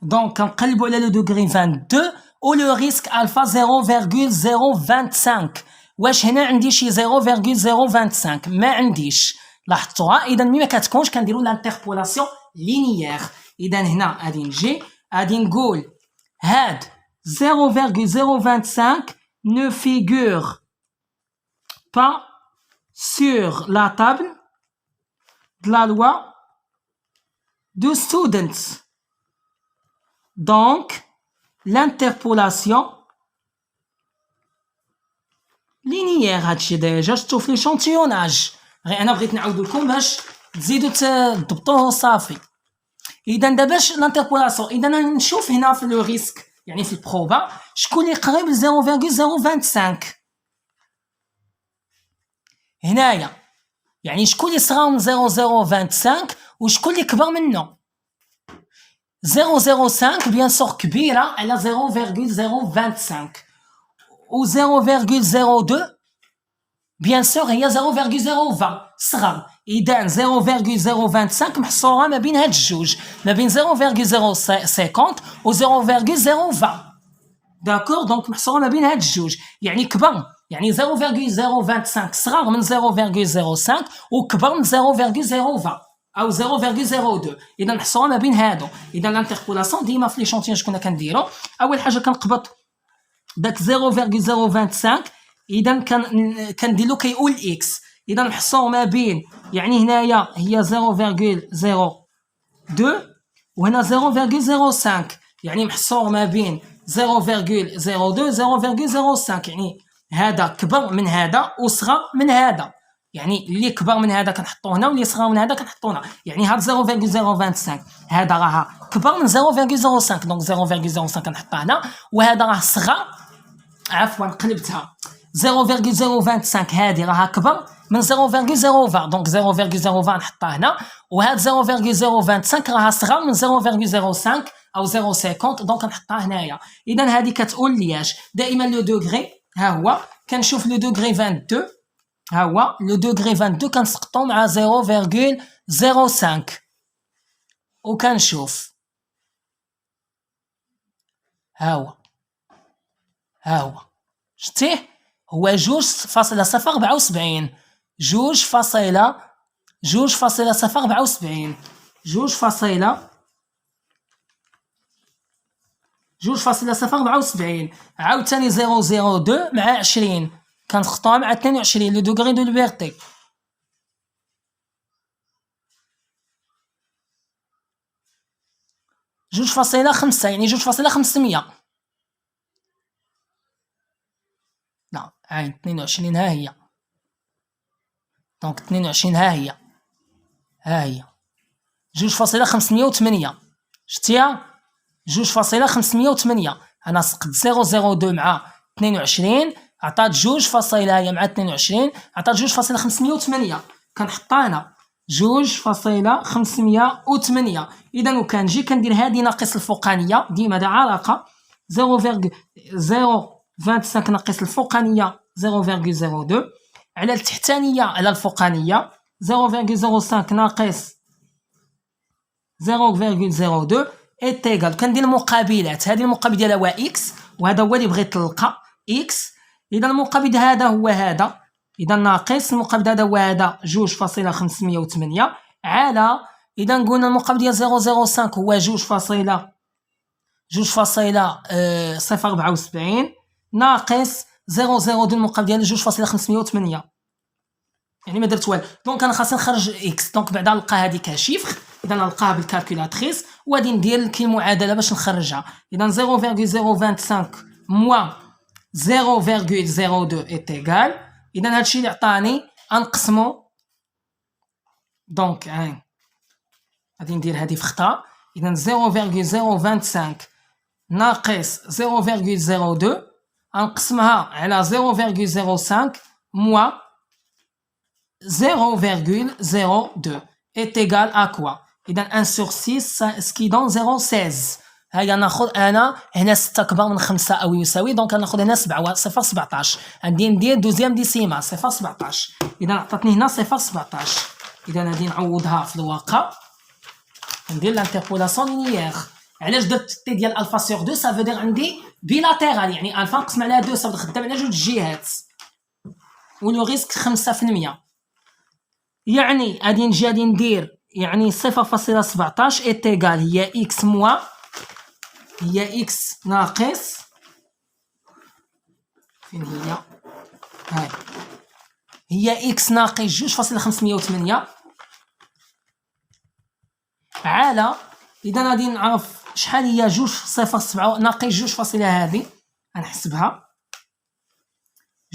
دونك كنقلبوا على لو دوغري 22 و لو ريسك الفا 0.025. واش هنا عندي شي 0.025؟ ما عنديش. لاحظتوها؟ اذا ملي ما كتكونش كنديروا لانتربولاسيون لينيير. اذا هنا غادي نجي غادي نقول هاد 0.025 ne figure pas sur la table de la loi de students. Donc, l'interpolation linéaire هادشي ديجا شفتو في l'échantillonnage. غير انا بغيت نعاود لكم باش تزيدوا تضبطوه صافي. اذا دابا الانتربولاسيون، اذا نشوف هنا في لو ريسك يعني في البروبا شكون اللي قريب ل 0.025 هنايا، يعني شكون اللي صغار من 0.025 وشكون اللي كبر منه. 0.05 بيان سور كبيره على 0.025 و 0.02 بيان سور هي 0.020 صغر. اذا 0.025 محصوره ما بين هاد الجوج، ما بين 0.050 و 0.020. داكور؟ دونك محصوره ما بين هاد الجوج، يعني كبر، يعني 0.025 صغر من 0.05 وكبر من 0.020 او 0.02. اذا محصوره ما بين هادو. اذا الانتربولاسيون ديما في ليشونتيون كنا كنديرو اول حاجه كنقبط داك 0.025. اذا كندير له كيقول اكس. اذا محصور ما بين، يعني هنايا هي 0.02 وهنا 0.05، يعني محصور ما بين 0.02 0.05. يعني هذا كبر من هذا وصغر من هذا، يعني اللي كبر من هذا كنحطوه هنا واللي صغر من هذا كنحطوه هنا. يعني هاد 0.025 هذا راه كبر من 0.05 دونك 0.05 كنحطها هنا، وهذا راه صغر، عفوا قلبتها 0.025 هذه راه كبر من 0.020 دونك 0.020 نحطها هنا، وهاد 0.025 راه صغر من 0.05 او 0.50 دونك نحطها هنايا. اذا هذه كتقول لي اش دائما لو دوغري ها هو كنشوف لو دوغري 22 ها هو لو دوغري 22 كنسقطو مع 0.05 وكنشوف ها هو شتيه هو 2.074 2.074 عاوتاني 0.02 مع 20 كنسقطوها مع 22 لو دوغري دو ليبرتي. جوج فاصلة 5 يعني 2.500. لا عين 22 ها هي، دونك 22 ها هي 2.508 شتيها 2.508. انا سقط 0.02 مع 22 عطات 2 هي مع 22 عطات 2.508 كنحطها هنا 2.508. اذا وكنجي كندير هذه ناقص الفوقانيه ديما هذا علاقه 0.025 ناقص الفوقانيه 0.02 على التحتانيه على الفوقانيه 0.05 ناقص 0.02 ايتيغال. كندير المقابلات، هذه المقابل ديالها هو اكس وهذا هو اللي بغيت تلقى اكس. اذا المقابل هذا هو هذا، اذا ناقص المقابل هذا هو هذا 2.508 على، اذا قلنا المقابل ديال 0.05 هو 2.074 ناقص 0.02 المقابل ديال 2.508 يعني ما درت والو. دونك انا خاصني نخرج اكس، دونك بعدا نلقى هذه كشيفر، اذا نلقاها بالكالكولاتريس وغادي ندير كي المعادله باش نخرجها. اذا 0.025 موان 0.02 ايتيغال، اذا هادشي اللي عطاني غنقسمو. دونك غادي ندير هذه في خطا. اذا 0.025 ناقص 0.02 غنقسمها على 0.05 موان 0.02 est égal à quoi؟ إذا 1 sur 6 ce qui donne 0.16. هيا ناخذ أنا هنا 6 كبر من 5 أو يساوي، دونك ناخذ هنا 7 0.17 غادي ندير دوزيام ديسيما 0.17. إذا عطاتني هنا 0.17. إذا غادي نعوضها في الواقع ندير لانتربولاسيون لينيير علاش درت تي ديال الفا سور 2 ça veut dire عندي بيلاتيرال يعني الفا نقسم عليها 2 صافي خدام على جوج جهات ولو ريسك 5%. يعني غادي نجي غادي ندير يعني 0.17 ايتيغال هي اكس موا هي اكس ناقص فين هي هي اكس ناقص 2.508 على اذا غادي نعرف شحال هي 2.7 ناقص 2 فاصله هذه غنحسبها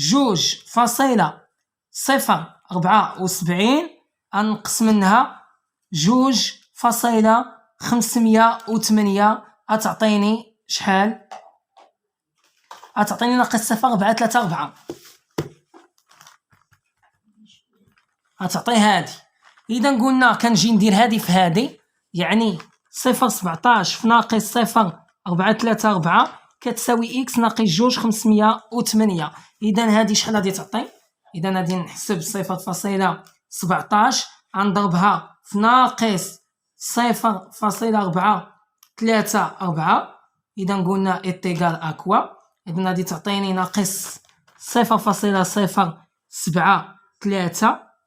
2.74 غنقص منها 2.508 غتعطيني شحال غتعطيني ناقص 0.434 غتعطي هادي. اذا قلنا كنجي ندير هادي في هادي يعني 0.17 في ناقص 0.434 كتساوي اكس ناقص 2.508. اذا هادي شحال غادي تعطي؟ اذا غادي نحسب 0.17 غنضربها في ناقص 0.434 اذا قلنا ايتيغال اكوا اذا غادي تعطيني ناقص 0.073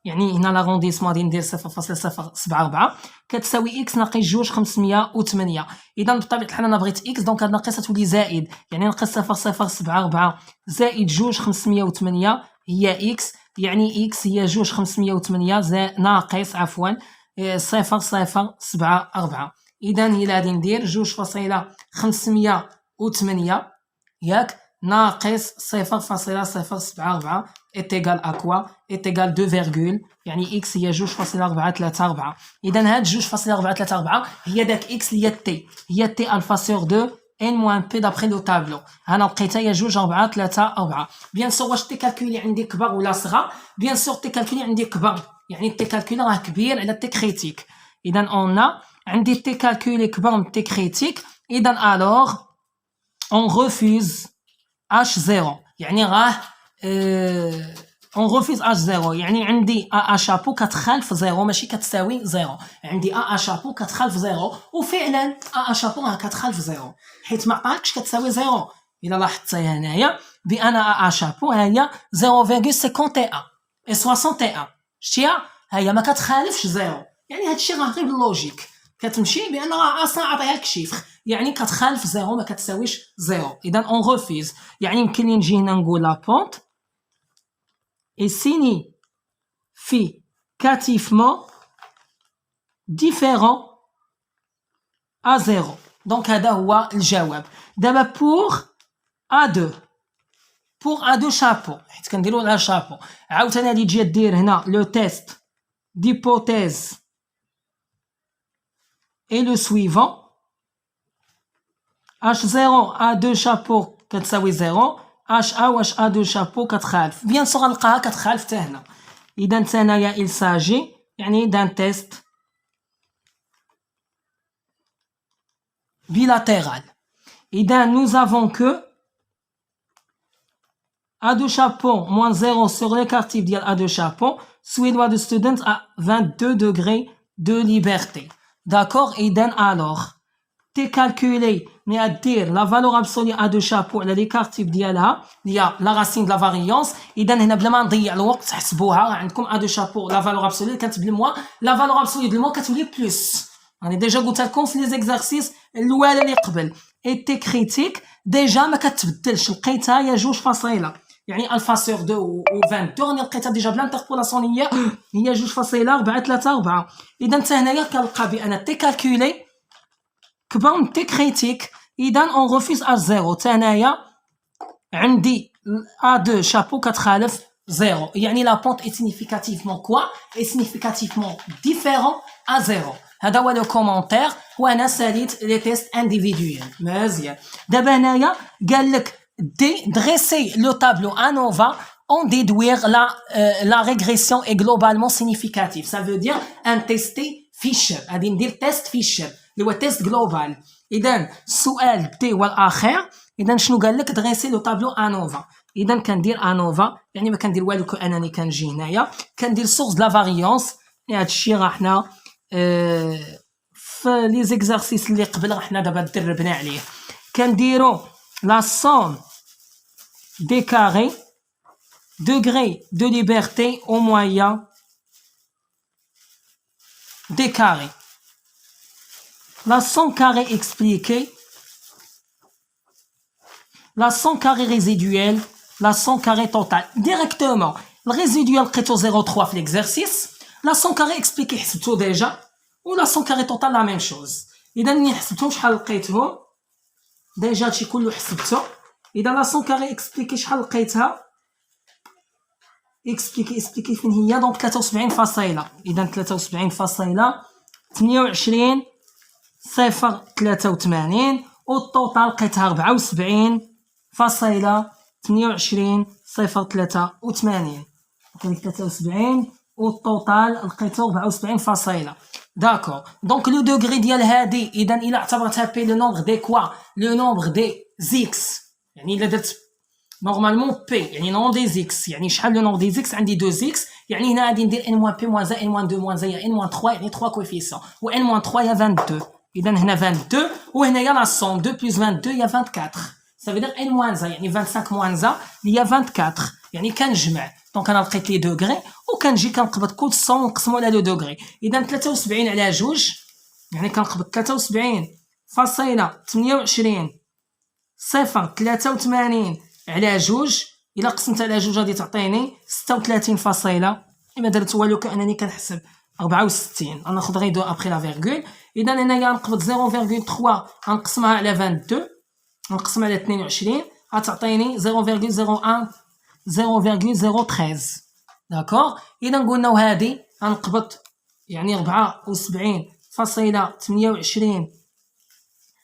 يعني هنا لاغونديسمون غادي ندير 0.074 كتساوي اكس ناقص 2.508. اذا بطبيعه الحال انا بغيت اكس دونك هاد ناقصه تولي زائد يعني ناقص 0.074 زائد 2.508 هي اكس يعني اكس هي 2.508 ناقص عفوا 0.074. اذا هي غادي ندير 2.508 ياك ناقص 0.074 ايتيغال اكوا ايتيغال 2 يعني اكس هي 2.434. اذا هاد 2.434 هي داك اكس اللي هي تي الفا سور 2 ان موان بي دابخي لو طابلو. انا لقيتها هي 2.434. بيان سور واش تي كالكولي عندي كبر ولا صغر؟ بيان سور تي كالكولي عندي كبر يعني تي كالكولي راه كبير على تي كريتيك. اذا اون عندي تي كالكولي كبر من تي كريتيك اذا الوغ اون ريفوز H0 يعني راه اون ريفوز H0 يعني عندي ا شابو كتخالف زيرو ماشي كتساوي زيرو. عندي ا شابو كتخالف زيرو وفعلا ا شابو راه كتخالف زيرو حيت ما عطاكش كتساوي زيرو. الا لاحظتي هنايا بان ا شابو ها هي 0.51 و 61 شتيها ها هي ما كتخالفش زيرو يعني هادشي راه غير باللوجيك كتمشي بان راه اصلا عطيها لك شيفر يعني كتخالف زيرو ما كتساويش زيرو. اذا اون ريفوز يعني يمكن لي نجي هنا نقول لا بونت اي significativement différent à 0. دونك هذا هو الجواب. دابا بور A2 شابو حيت كنديرو على شابو عاوتاني غادي تجي دير هنا لو تيست d'hypothèse et le suivant H0 A2 شابو كتساوي 0 HA و HA2 شابو كتخالف بيان سور غنلقاها كتخالف حتى هنا. اذا هنايا il s'agit يعني d'un test bilatéral. اذا nous avons que A2 chapeau moins 0 sur l'écart-type ديال A2 chapeau suédois de student à 22 degrés de liberté. D'accord. اذا alors تي كالكولي مي ادير لا فالور ابسولي ا دو شابو على ليكار تيب ديالها هي لا راسين دو لا فاريونس. اذا هنا بلا ما نضيع الوقت حسبوها راه عندكم ا دو شابو لا فالور ابسولي كانت بالموا لا فالور ابسولي بالموا كتولي بلس. راني ديجا قلت لكم في لي زيكزارسيس الاولى اللي قبل اي تي كريتيك ديجا ما كتبدلش لقيتها هي 2 فاصله يعني الفا سور 2 و 22 راني لقيتها ديجا بلا انتربولاسيون هي 2.434. اذا حتى هنايا كنلقى بان تي كالكولي كبر من تي كريتيك. اذا اون ريفوز H0 حتى هنايا عندي A2 شابو كتخالف زيرو يعني لا بونت اي سينيفيكاتيفمون كوا اي سينيفيكاتيفمون ديفيرون ا زيرو. هذا هو لو كومونتير وانا ساليت لي تيست انديفيدويل مزيان. دابا هنايا قال لك dresser le tableau à Nova en déduire la régression est globalement significative. Ça veut dire un test Fisher. غادي ندير تيست فيشر اللي هو تيست جلوبال. اذا السؤال دي هو الاخر. اذا شنو قال لك دريسي لو طابلو انوفا. اذا كندير انوفا يعني ما كندير والو كانني كنجي هنايا كندير سورس لا فاريونس. هذا الشيء راه حنا في لي زيكزارسيس اللي قبل حنا دابا دربنا عليه كنديرو لا somme des carrés degré de liberté au moyen des carrés. La somme carré expliquée, la somme carré résiduelle, la somme carré totale. Directement, le résiduel لقيتو 0,3 في l'exercice, la somme carré expliquée حسبتو déjà, ou la somme carré totale la même chose. إذا ملي حسبتهم شحال لقيتهم؟ ديجا هادشي كله حسبتو. إذا لا somme carré expliquée شحال لقيتها؟ expliquer فين هي؟ دونك 73 فاصلة. إذا 73 فاصلة 28 صفر 83 والتوتال لقيتها 74 فاصلة 28 صفر 83. دونك 73 والتوتال لقيتو 74 فاصلة. داكور. دونك لو دوغري ديال هادي إذا إلا اعتبرتها بي لو نومبر دي كوا؟ لو نومبر دي زيكس. يعني إلا درت نورمالمون بي يعني نون دي زيكس يعني شحال لو نون دي زيكس؟ عندي 2 زيكس يعني هنا غادي ندير ان موان بي موان زا ان موان 2 موان زا ان موان 3 يعني 3 كويفيسيون و ان موان 3 هي 22. اذا هنا 22 وهنايا لا سوم 2 بلس 22 هي 24. ça veut dire ان موان زا يعني 25 موان زا هي 24 يعني كنجمع. دونك انا لقيت لي دوغري وكنجي كنقبض كل سوم ونقسمو على لو دوغري. اذا 73 على 2 يعني كنقبض 73 فاصلة 28 صفر 83 على 2. الا قسمت على 2 غادي تعطيني 36 فاصلة ما درت والو كانني كنحسب 64. غناخذ غير دو ابري لا فيرغول. اذا هنايا نقبض 0.3 غنقسمها على 22 نقسم على 22 غتعطيني 0.01 0.013. داكور. اذا قلنا وهذه غنقبض يعني 74 فاصلة 28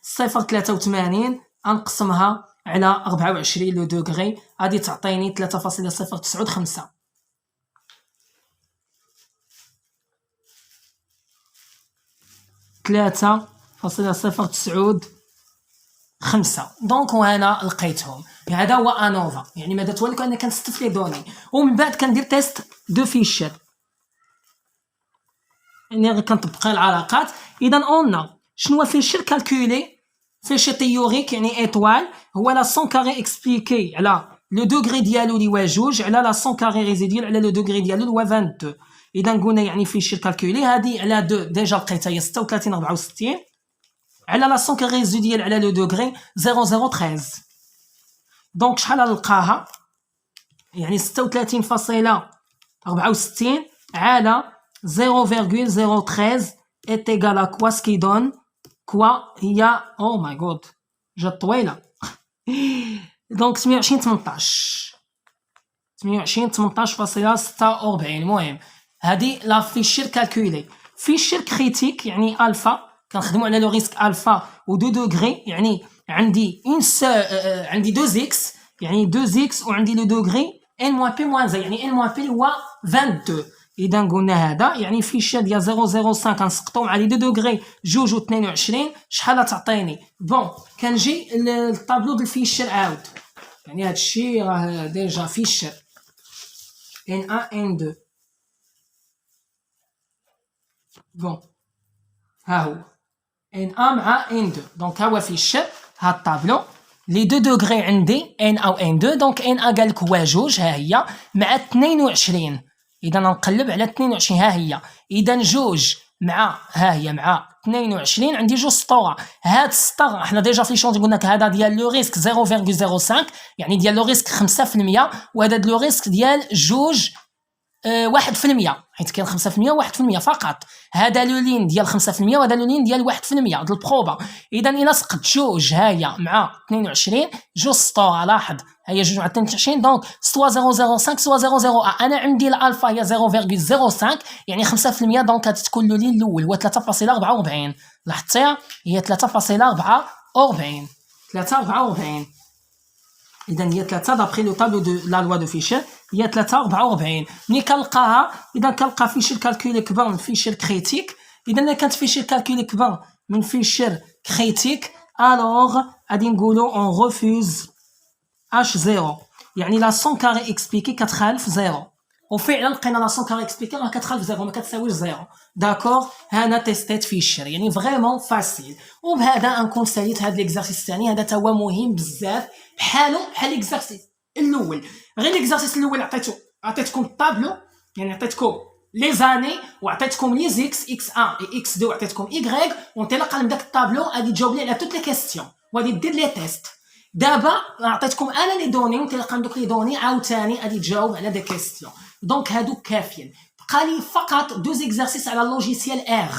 صفر 83 غنقسمها على 24 لو دوغري غادي تعطيني 3.095. 3.095. دونك وهنا لقيتهم. هذا هو انوفا يعني ما درت والو كأني كنستف لي دوني ومن بعد كندير تيست دو فيشر يعني غير كنطبق العلاقات. اذا قلنا شنو فيشر كالكولي فيشر تيوريك يعني ايطوال هو لا سون كاري اكسبليكي على لو دوغري ديالو اللي هو 2 على لا سون كاري ريزيديال على لو دوغري ديالو اللي هو 22. اذا قلنا يعني فيشر كالكولي هذه على 2 ديجا لقيتها هي 36 64 على لا سون كاري ريزيديال على لو دوغري 0.013. دونك شحال نلقاها يعني 36.64 على 0.013 est égal à quoi ce qui donne quoi هي oh my god جات طويله. دونك 28 18.46. المهم هذه لا فيشير كالكولي. فيشير كريتيك يعني الفا كنخدموا على لو ريسك الفا و 2 دوغري يعني عندي عندي 2 زيكس يعني 2 زيكس وعندي لو دوغري ان موان بي موان زي يعني ان موان بي هو 22. اذا قلنا هذا يعني فيشير ديال 0.05 كنسقطو مع لي 2 دوغري 2 و 22 شحال تعطيني. بون كنجي للطابلو ديال الفيشير عاود يعني هذا الشيء راه ديجا فيشير ان 1 ان 2. بون ها هو ان 1 مع ان 2 دونك ها هو فيشير ها الطابلو لي 2 دوغري عندي ان او ان 2 دونك ان قال لك هو 2 ها هي مع 22. اذا نقلب على 22 ها هي. اذا 2 مع ها هي مع 22 عندي 2 سطور. هاد السطر حنا ديجا في شونج قلنا لك هذا ديال لو ريسك 0.05 يعني ديال لو ريسك 5% وهذا لو ريسك ديال 1% حيت كاين 5% و1% فقط. هذا لو لين ديال 5% وهذا لو لين ديال 1% ديال البروبا. اذا الا سقط 2 ها هي مع 22 2 سطور لاحظ ها هي 2 مع 22 دونك سوا 0.05 سوا 0.01. انا عندي الالفا هي 0.05 يعني 5% دونك غتكون لو لين الاول هو 3.44. لاحظتيها هي 3.44 3.44. اذا هي 3 دابري لو طابلو دو لا لوا دو فيشير هي 3.44. ملي كنلقاها اذا كنلقى فيشير كالكولي كبر من فيشير كريتيك. اذا الا كانت فيشير كالكولي كبر من فيشير كريتيك الوغ غادي نقولوا اون ريفوز H0 يعني لا سون كاري اكسبليكي كتخالف 0. وفعلا لقينا لا سون كاري اكسبليكي راه كتخالف زيرو ما كتساويش زيرو داكور. هانا تيستيت في الشر يعني فريمون فاسيل. وبهذا نكون ساليت هذا ليكزارسيس الثاني. هذا تا هو مهم بزاف بحالو بحال ليكزارسيس الاول. غير ليكزارسيس الاول عطيتكم الطابلو يعني عطيتكم لي زاني وعطيتكم لي زيكس اكس 1 و اكس 2 وعطيتكم ايغريك وانطلاقا من داك الطابلو غادي تجاوب لي على توت لي كيستيون وغادي دير لي تيست. دابا عطيتكم انا لي دوني وانطلاقا من دوك لي دوني عاوتاني غادي تجاوب على دي كيستيون. دونك هادو كافيين. بقى لي فقط دو زيكزارسيس على اللوجيسيال ار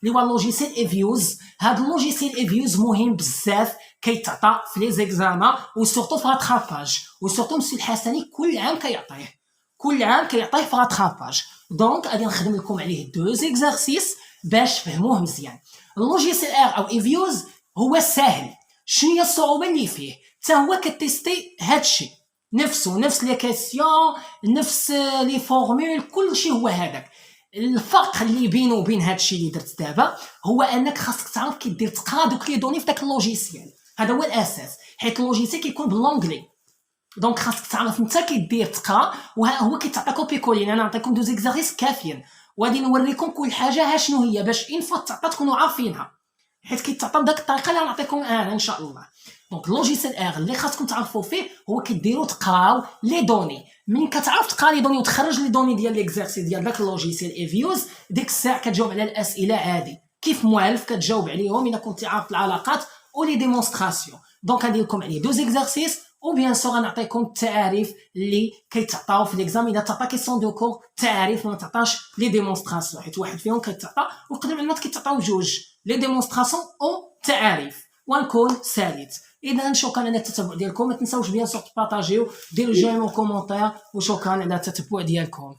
اللي هو اللوجيسيال ايفيوز. هاد اللوجيسيال ايفيوز مهم بزاف كيتعطى في لي زيكزامان وسورتو في راتراباج وسورتو مسيو الحسني كل عام كيعطيه في راتراباج. دونك غادي نخدم لكم عليه دو زيكزارسيس باش تفهموه مزيان. اللوجيسيال ار او ايفيوز هو ساهل. شنو هي الصعوبه اللي فيه؟ حتى هو كتيستي هادشي نفسه نفس لي كيسيون نفس لي فورمول كلشي هو هذاك. الفرق اللي بينه وبين هادشي اللي درت دابا هو انك خاصك تعرف كي دير تقرا دوك لي دوني في داك اللوجيسيال. هذا هو الاساس حيت اللوجيسيال كيكون باللونجلي. دونك خاصك تعرف انت كي دير تقرا وهو كيتعطى كوبي كولين. انا نعطيكم دو زيكزارسيس كافيين وغادي نوريكم كل حاجه ها شنو هي باش اين فوا تعطى تكونوا عارفينها حيت كيتعطى بداك الطريقه اللي غنعطيكم انا ان شاء الله. دونك اللوجيسيال ار اللي خاصكم تعرفوا فيه هو كديروا تقراو لي دوني. من كتعرف تقرا لي دوني وتخرج لي دوني ديال ليكزارسيس ديال داك اللوجيسيال ايفيوز ديك الساعه كتجاوب على الاسئله عادي كيف موالف كتجاوب عليهم الا كنتي عارف العلاقات ولي ديمونستراسيون. دونك غادي لكم عليه دو زيكزارسيس وبيان سور غنعطيكم التعاريف اللي كيتعطاو في ليكزام. اذا تعطى كيسيون دو كور تعريف وما تعطاش لي ديمونستراسيون حيت واحد فيهم كيتعطى ويقدر العلمات كيتعطاو جوج لي ديمونستراسيون او تعاريف ونكون ساليت. اذا شكرا على التتبع ديالكم. ما تنساوش بيان سور تبارطاجيو ديروا جيم وكومونتير وشكرا على التتبع ديالكم.